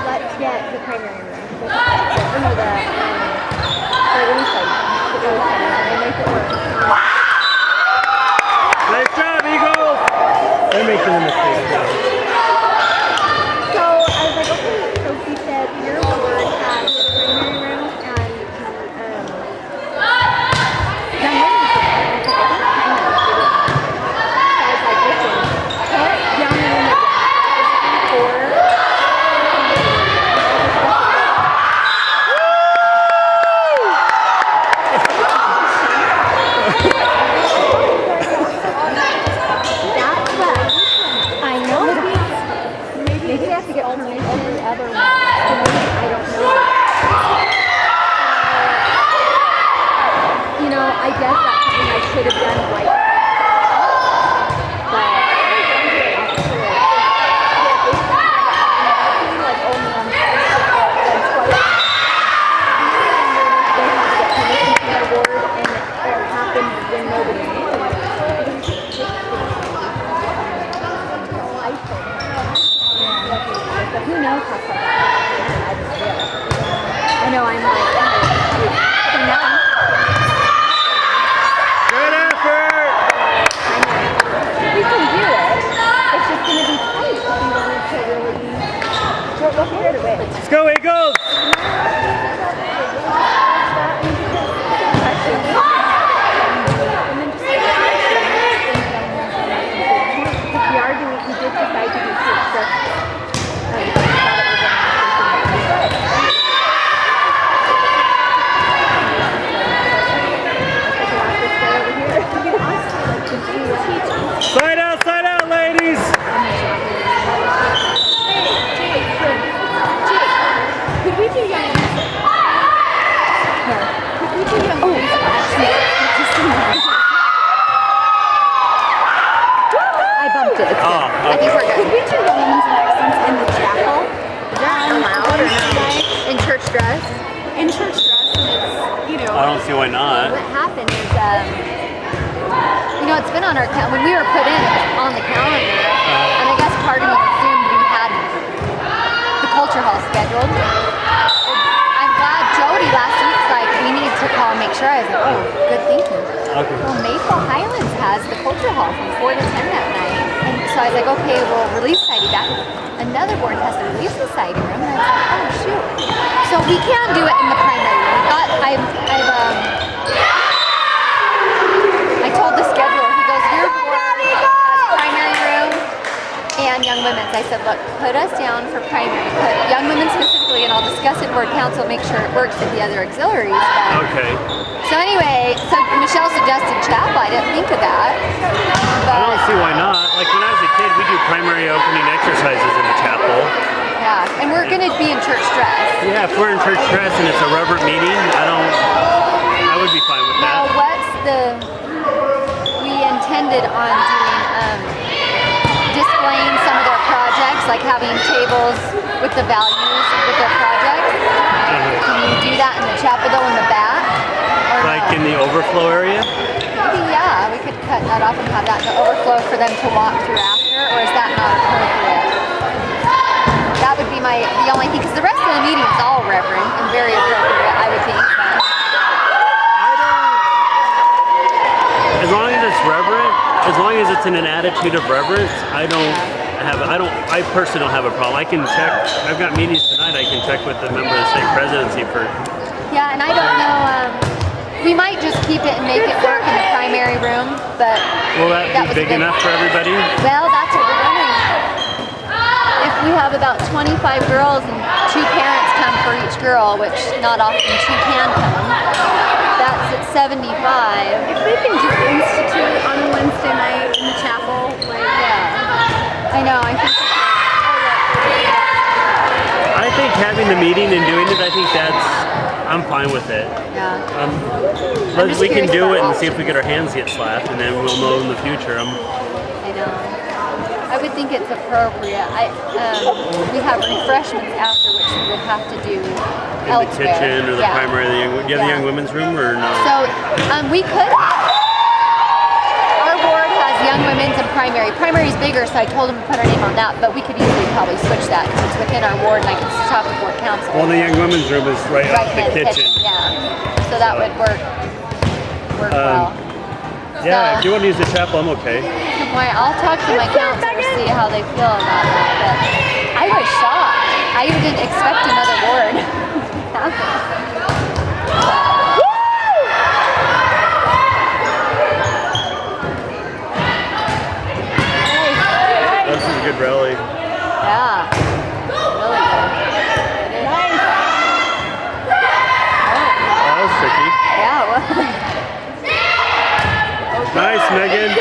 Let's get the primary room. Nice job, Eagles! They're making a mistake. So I was like, okay. So he said, your ward has the primary room and young women's room. I was like, listen, put young women for maybe they have to get permission from the other one. I don't know. You know, I guess that's something I should have done right. But like only on they have to get permission from their ward, and it happened when nobody knew. But who knows how far that I know, I'm like, so now Good effort! we can do it. It's just going to be tight if we wanted to really go here to it. Let's go, Eagles! We did decide to do church justice. Side out, ladies! Could we do young women's? No. Could we do young women's? I bumped it. Oh, okay. I think we're good. Could we do young women's lessons in the chapel? Is that allowed or no? In church dress? In church dress, and it's, you know. I don't see why not. What happened is, you know, it's been on our calendar. When we were put in, it was on the calendar. And I guess part of me assumed we had the culture hall scheduled. I'm glad Jody last week's like, we need to call and make sure. I was like, oh, good thinking. Okay. Well, Maple Highlands has the culture hall from 4 to 10 that night. And so I was like, okay, we'll release society back. Another board has the release society room. And I was like, oh, shoot. So we can do it in the primary room. I told the scheduler, he goes, your board has primary room and young women's. I said, look, put us down for primary. Put young women specifically, and I'll discuss it board council, make sure it works with the other auxiliaries. But, Okay. so anyway, so Michelle suggested chapel. I didn't think of that. But, I don't see why not. Like when I was a kid, we do primary opening exercises in the chapel. yeah, and we're going to be in church dress. Yeah, if we're in church dress and it's a reverent meeting, I would be fine with Now, that. we intended on doing, displaying some of their projects, like having tables with the values with their projects. Can you do that in the chapel though in the back? Or Like no? in the overflow area? Maybe, yeah, we could cut that off and have that in the overflow for them to walk through after, or is that not appropriate? That would be the only thing, because the rest of the meeting is all reverent and very appropriate, I would think. But As long as it's reverent, as long as it's in an attitude of reverence, I personally don't have a problem. I can check, I've got meetings tonight, I can check with the member of the state presidency for... yeah, and I don't know, we might just keep it and make it work in the primary room, but... Will that be big enough for everybody? Well, that's what we're wondering. If we have about 25 girls and 2 parents come for each girl, which not often 2 can come, that's at 75. If they can do institute on a Wednesday night in the chapel, like Yeah. I know, I think having the meeting and doing it, I'm fine with it. yeah. We can curious do about it and see if we get our hands get slapped, and then we'll know in the future. I know. I would think it's appropriate. We have refreshments after, which we would have to do In the elsewhere. kitchen or the Yeah. primary, do you have the young women's room or no? So we could. Our board has young young women's and primary. Primary's bigger, so I told him to put our name on that, but we could easily probably switch that because it's within our ward and I can talk with ward council. Well, the young women's room is right off the in kitchen. Yeah, so that would work well. Yeah, So, if you want to use the chapel, I'm okay. I'll talk to my counselor, see how they feel about that. But I was shocked. I even didn't expect another ward to happen. This is a good rally. Yeah, really good. It is. Oh, that was tricky. Yeah, it was. Nice, Megan.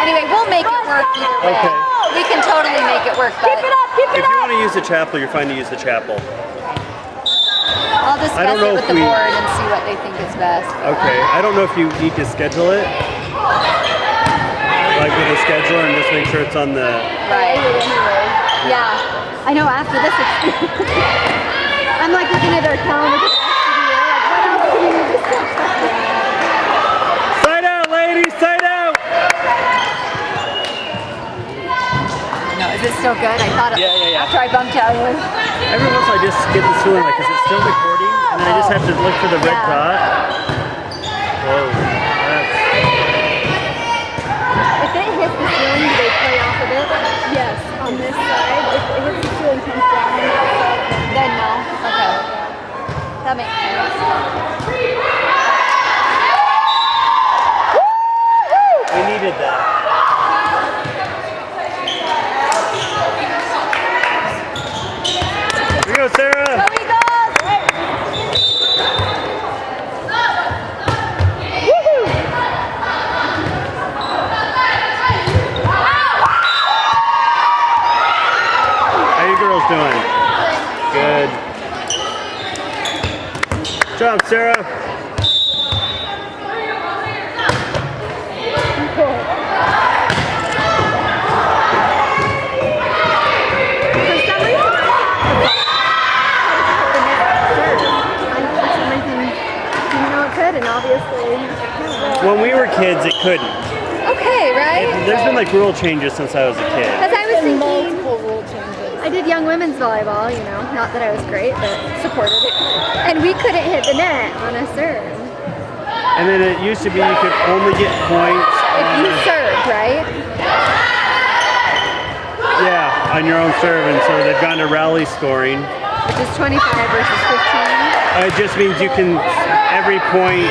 Anyway, we'll make it work either way. Okay. We can totally make it work, but If you want to use the chapel, you're fine to use the chapel. I'll discuss don't know it with if the we- board and see what they think is best. Okay. I don't know if you need to schedule it. Like with a scheduler and just make sure it's on the... Right. Yeah. I know after this experience, I'm like looking at our calendar for the rest of the year, like what else do we need to schedule? Side out, ladies! Side out! No, is it still good? I thought it, Yeah. after I bumped out, it was... Every once I just get this feeling like, is it still recording? And then I just have to look for the red Yeah. dot. Whoa. That's... If it hits the ceiling, do they play off of it? Yes, on this side. If it hits the ceiling, comes down on that side. Then no. Okay. That makes sense. We needed that. Here we go, Sarah! How you girls doing? Good. Good job, Sarah. And obviously, When we were kids, it couldn't. Okay, right? There's been like rule changes since I was a kid. Because I was thinking, multiple rule changes. I did young women's volleyball, you know, not that I was great, but supported it. And we couldn't hit the net on a serve. And then it used to be you could only get points if you served, right? on your own serve, and so they've gone to rally scoring. Which is 25 versus 15. It just means you can, every point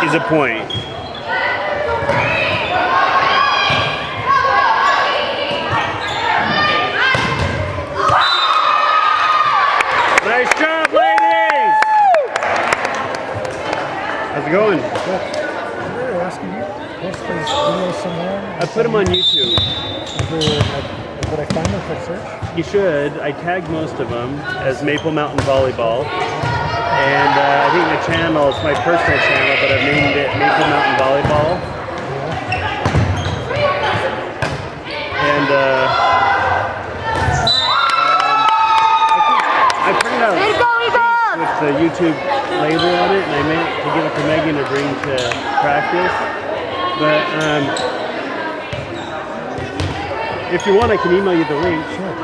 is a point. Nice job, ladies! How's it going? They're asking you, post these videos somewhere? I put them on YouTube. Would I find them for search? You should. I tagged most of them as Maple Mountain Volleyball. And I think the channel, it's my personal channel, but I've named it Maple Mountain Volleyball. And I printed out with the YouTube label on it, and I meant to give it to Megan to bring to practice. But if you want, I can email you the link. Sure.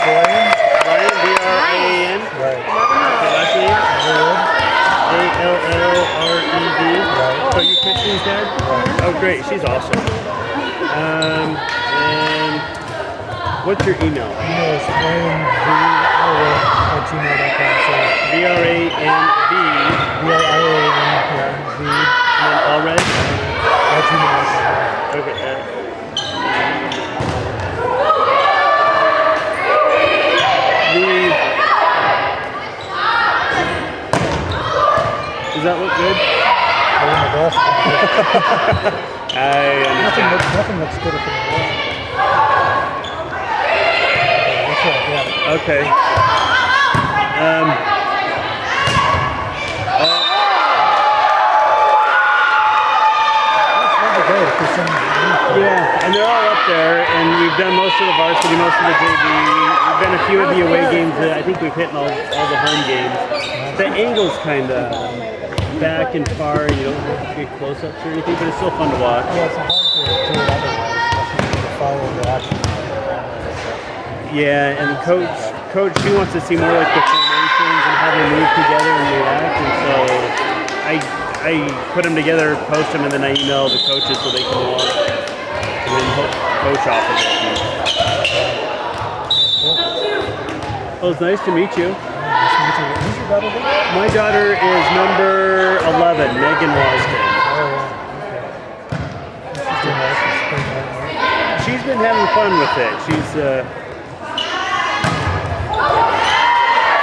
Brian, B-R-A-N. Right. Last name? A-L-L-R-E-D. Right. So you pitching's dad? Right. Oh, great. She's awesome. And what's your email? Email is brianv@gmail.com. So B-R-A-N-V. B-R-I-A-N, V, And then all red? @gmail.com. Okay. Does that look good? I want my golf. I understand. Nothing looks good at the golf. That's right, yeah. Okay. Yeah, and they're all up there, and we've done most of the varsity, most of the JV. We've done a few of the away games. I think we've hit all the home games. The angle's kind of back and far, and you don't have to get close-ups or anything, but it's still fun to watch. Yeah, it's hard to do it otherwise, to follow the action. Yeah, and coach, she wants to see more like the formations and how they move together and react, and so I put them together, post them, and then I email the coaches so they can watch and then coach off of it. Well, it's nice to meet you. Who's your daughter again? My daughter is number 11, Megan Wasden. She's been having fun with it.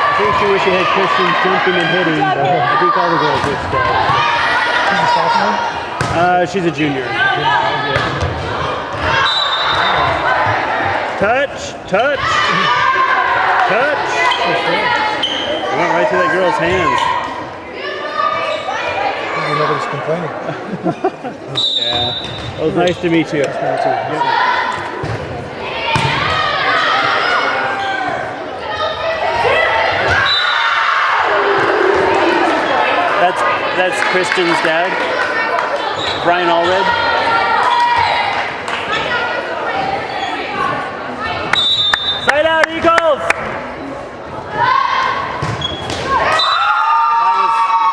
I think she wish she had Christian jumping and hitting, but I think all the girls wish that. She's a sophomore? She's a junior. Touch, touch, touch. It went right through that girl's hands. Nobody's complaining. Yeah. Well, it was nice to meet you. Nice to meet you. Yep. That's Kristen's dad, Brian Allred. Side out, Eagles!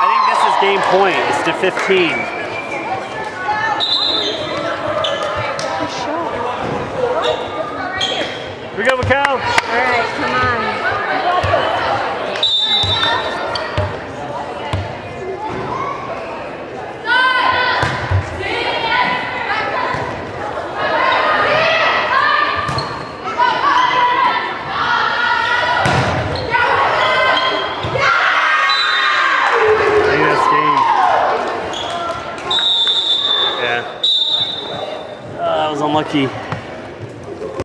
I think this is game point. It's to 15. Here we go, Macau. All right, come on. I was unlucky.